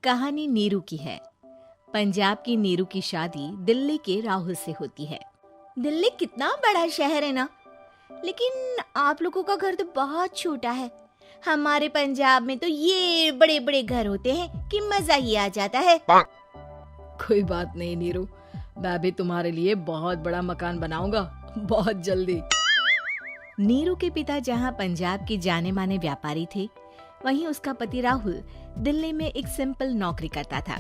कहानी नीरू की है। पंजाब की नीरू की शादी दिल्ली के राहुल से होती है। दिल्ली कितना बड़ा शहर है ना, लेकिन आप लोगों का घर तो बहुत छोटा है। हमारे पंजाब में तो ये बड़े बड़े घर होते हैं कि मजा ही आ जाता है। कोई बात नहीं नीरू, मैं भी तुम्हारे लिए बहुत बड़ा मकान बनाऊंगा बहुत जल्दी। नीरू के पिता जहाँ पंजाब के जाने माने व्यापारी थे, वहीं उसका पति राहुल दिल्ली में एक सिंपल नौकरी करता था।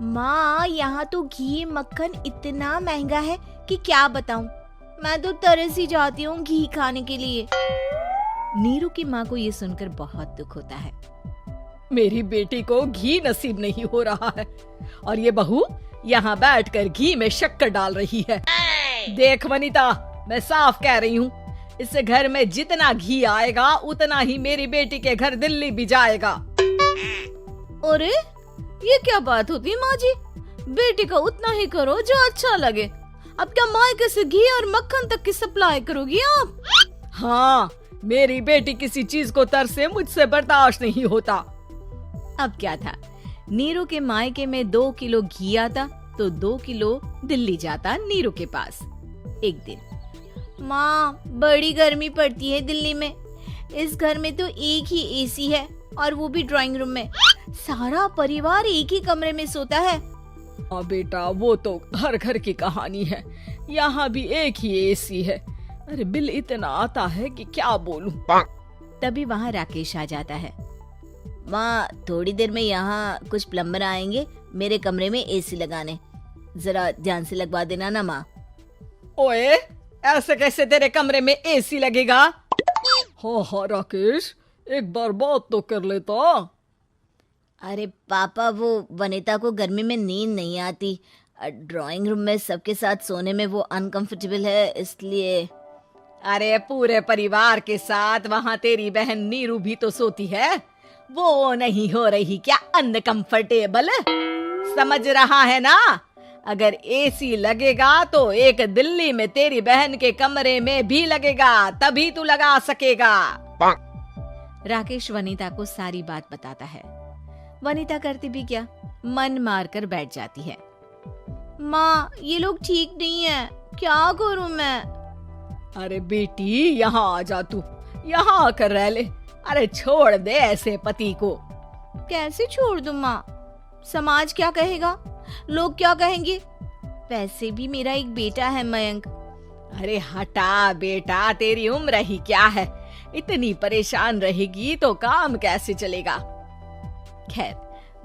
माँ, यहाँ तो घी मक्खन इतना महंगा है कि क्या बताऊं। मैं तो तरस ही जाती हूँ घी खाने के लिए। नीरू की माँ को ये सुनकर बहुत दुख होता है। मेरी बेटी को घी नसीब नहीं हो रहा है और ये बहू यहाँ बैठकर घी में शक्कर डाल रही है। देख वनिता, मैं साफ कह रही हूँ, इस घर में जितना घी आएगा उतना ही मेरी बेटी के घर दिल्ली भी जाएगा। अरे ये क्या बात होती है माँ जी? बेटी का उतना ही करो जो अच्छा लगे। अब क्या मायके से घी और मक्खन तक की सप्लाई करोगी आप? हाँ, मेरी बेटी किसी चीज को तरसे मुझसे बर्दाश्त नहीं होता। अब क्या था, नीरू के मायके में 2 किलो घी आता तो 2 किलो दिल्ली जाता नीरू के पास। एक दिन, माँ बड़ी गर्मी पड़ती है दिल्ली में। इस घर में तो एक ही एसी है और वो भी ड्राइंग रूम में। सारा परिवार एक ही कमरे में सोता है। हाँ बेटा, वो तो हर घर की कहानी है। यहाँ भी एक ही एसी है। अरे बिल इतना आता है कि क्या बोलूं। तभी वहाँ राकेश आ जाता है। माँ, थोड़ी देर में यहाँ कुछ प्लम्बर आएंगे मेरे कमरे में एसी लगाने। जरा ध्यान से लगवा देना ना माँ। ओए, ऐसे कैसे तेरे कमरे में एसी लगेगा? हाँ राकेश, एक बार बात तो कर लेता। अरे पापा, वो वनिता को गर्मी में नींद नहीं आती। ड्राइंग रूम में सबके साथ सोने में वो अनकंफर्टेबल है, इसलिए। अरे पूरे परिवार के साथ वहाँ तेरी बहन नीरू भी तो सोती है। वो नहीं हो रही क्या अनकंफर्टेबल? समझ रहा है ना? अगर एसी लगेगा तो एक दिल्ली में तेरी बहन के कमरे में भी लगेगा, तभी तू लगा सकेगा। राकेश वनिता को सारी बात बताता है। वनिता करती भी क्या, मन मार कर बैठ जाती है। माँ, ये लोग ठीक नहीं है, क्या करूँ मैं? अरे बेटी, यहाँ आ जा, तू यहाँ आकर रह ले। अरे छोड़ दे ऐसे पति को। कैसे छोड़ दूँ माँ? समाज क्या कहेगा, लोग क्या कहेंगे? वैसे भी मेरा एक बेटा है मयंक। अरे हटा बेटा, तेरी उम्र ही क्या है? इतनी परेशान रहेगी तो काम कैसे चलेगा? खैर,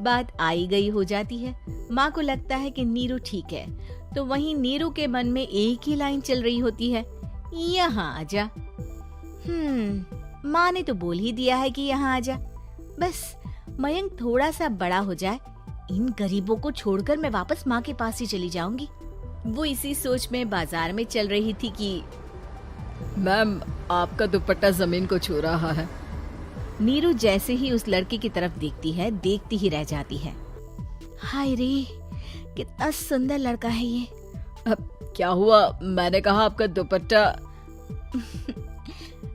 बात आई गई हो जाती है। माँ को लगता है कि नीरू ठीक है, तो वहीं नीरू के मन में एक ही लाइन चल रही होती है, यहाँ आजा। माँ ने तो बोल ही दिया है कि यहाँ आजा। बस मयंक थोड़ा सा बड़ा हो जाए, इन गरीबों को छोड़कर मैं वापस माँ के पास ही चली जाऊंगी। वो इसी सोच में बाजार में चल रही थी कि मैम, आपका दुपट्टा जमीन को छू रहा है। नीरू जैसे ही उस लड़की की तरफ देखती है, देखती ही रह जाती है। हाय रे, कितना सुंदर लड़का है ये। अब क्या हुआ? मैंने कहा आपका दुपट्टा।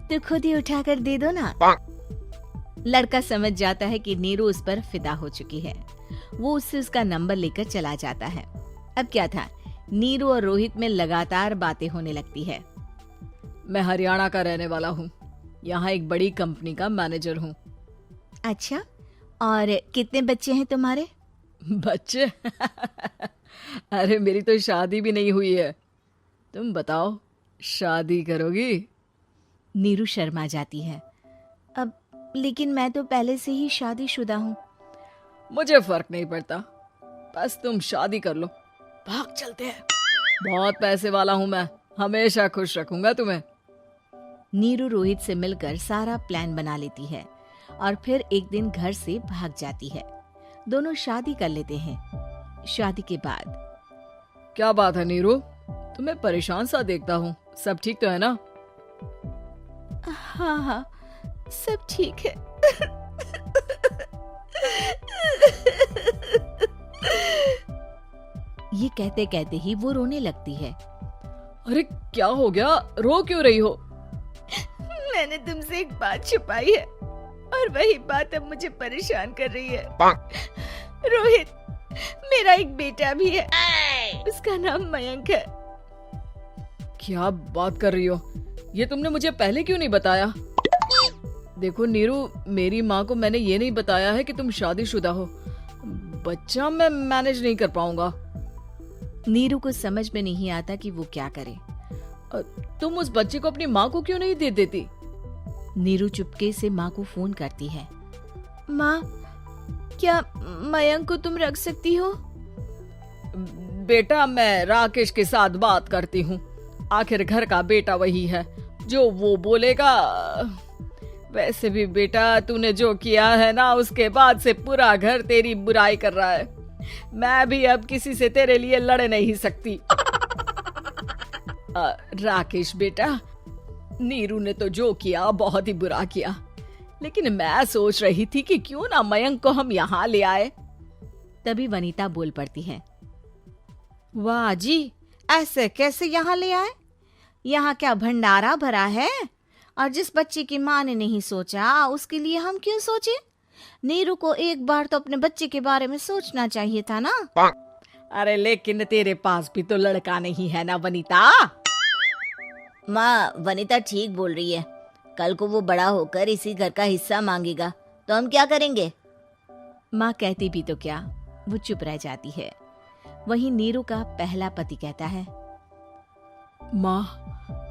तो खुद ही उठाकर दे दो ना। लड़का समझ जाता है कि नीरू उस पर फिदा हो चुकी है। वो उससे उसका नंबर लेकर चला जाता है। अब क्या था, नीरू और रोहित में लगातार बातें होने लगती है। मैं हरियाणा का रहने वाला हूँ, यहाँ एक बड़ी कंपनी का मैनेजर हूँ। अच्छा, और कितने बच्चे हैं तुम्हारे? बच्चे? अरे मेरी तो शादी भी नहीं हुई है। तुम बताओ, शादी करोगी? नीरू शर्मा जाती है। अब लेकिन मैं तो पहले से ही शादीशुदा हूँ। मुझे फर्क नहीं पड़ता, बस तुम शादी कर लो, भाग चलते हैं। बहुत पैसे वाला हूँ मैं, हमेशा खुश रखूंगा तुम्हें। नीरू रोहित से मिलकर सारा प्लान बना लेती है और फिर एक दिन घर से भाग जाती है। दोनों शादी कर लेते हैं। शादी के बाद, क्या बात है नीरू, तुम्हें परेशान सा देखता हूँ, सब ठीक तो है ना? हाँ हाँ, सब ठीक है। ये कहते कहते ही वो रोने लगती है। अरे क्या हो गया, रो क्यों रही हो? मैंने तुमसे एक बात छुपाई है। और वही बात अब मुझे परेशान कर रही है। रोहित, मेरा एक बेटा भी है, उसका नाम मयंक है। क्या बात कर रही हो? ये तुमने मुझे पहले क्यों नहीं बताया? देखो नीरू, मेरी माँ को मैंने ये नहीं बताया है कि तुम शादीशुदा हो। बच्चा मैं मैनेज नहीं कर पाऊंगा। नीरू को समझ में नहीं आता कि वो क्या करे। तुम उस बच्चे को अपनी माँ को क्यों नहीं दे देती? नीरू चुपके से माँ को फोन करती है। माँ, क्या मयंक को तुम रख सकती हो? बेटा, मैं राकेश के साथ बात करती हूँ। आखिर घर का बेटा वही है, जो वो बोलेगा। वैसे भी बेटा, तूने जो किया है ना, उसके बाद से पूरा घर तेरी बुराई कर रहा है। मैं भी अब किसी से तेरे लिए लड़ नहीं सकती। राकेश बेटा, नीरू ने तो जो किया बहुत ही बुरा किया, लेकिन मैं सोच रही थी कि क्यों ना मयंक को हम यहाँ ले आए। तभी वनीता बोल पड़ती है। वाह जी, ऐसे कैसे यहाँ ले आए? यहाँ क्या भंडारा भरा है? और जिस बच्चे की माँ ने नहीं सोचा, उसके लिए हम क्यों सोचे? नीरू को एक बार तो अपने बच्चे के बारे में सोचना चाहिए था ना। अरे लेकिन तेरे पास भी तो लड़का नहीं है ना वनीता। माँ, वनीता ठीक बोल रही है। कल को वो बड़ा होकर इसी घर का हिस्सा मांगेगा तो हम क्या करेंगे? माँ कहती भी तो क्या, वो चुप रह जाती है। वहीं नीरू का पहला पति कहता है। माँ,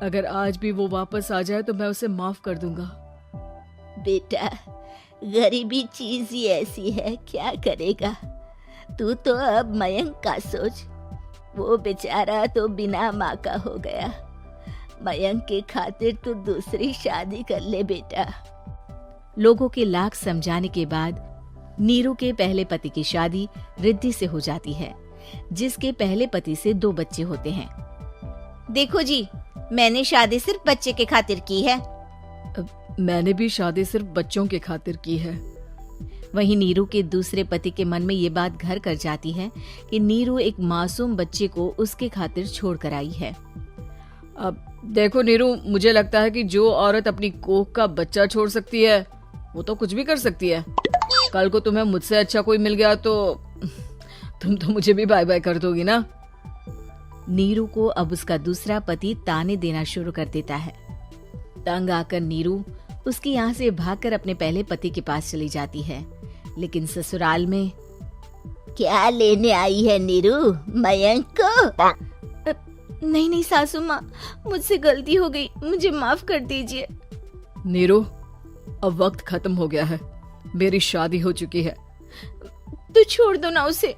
अगर आज भी वो वापस आ जाए तो मैं उसे माफ कर दूंगा। बेटा, गरीबी चीज ही ऐसी है, क्या करेगा? तू तो अब मयंक का सोच। वो बेचारा तो बिना माँ का हो गया। मयंक के खातिर तू दूसरी शादी कर ले बेटा। लोगों के लाख समझाने के बाद नीरू के पहले पति की शादी रिद्धि से हो जाती है, जिसके पहले पति से 2 बच्चे होते हैं। देखो जी, मैंने शादी सिर्फ बच्चे के खातिर की है। मैंने भी शादी सिर्फ बच्चों के खातिर की है। वहीं नीरू के दूसरे पति के मन में ये बात घर कर जाती है कि नीरू एक मासूम बच्चे को उसके खातिर छोड़ कर आई है। अब देखो नीरू, मुझे लगता है कि जो औरत अपनी कोख का बच्चा छोड़ सकती है, वो तो कुछ भी कर सकती है। कल को तुम्हें मुझसे अच्छा कोई मिल गया तो तुम तो मुझे भी बाय बाय कर दोगी ना। नीरू को अब उसका दूसरा पति ताने देना शुरू कर देता है। तंग आकर नीरू उसके यहाँ से भागकर अपने पहले पति के पास चली जाती है। लेकिन ससुराल में क्या लेने आई है नीरू, मयंक को? नहीं नहीं सासू माँ, मुझसे गलती हो गई, मुझे माफ कर दीजिए। नीरू, अब वक्त खत्म हो गया है, मेरी शादी हो चुकी है। तो छोड़ दो ना उसे,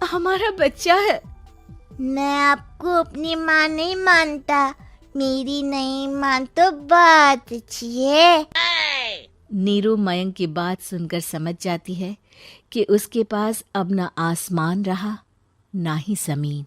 हमारा बच्चा है। मैं आपको अपनी माँ नहीं मानता, मेरी नहीं मान तो बात अच्छी है। नीरू मयंक की बात सुनकर समझ जाती है कि उसके पास अब न आसमान रहा ना ही जमीन।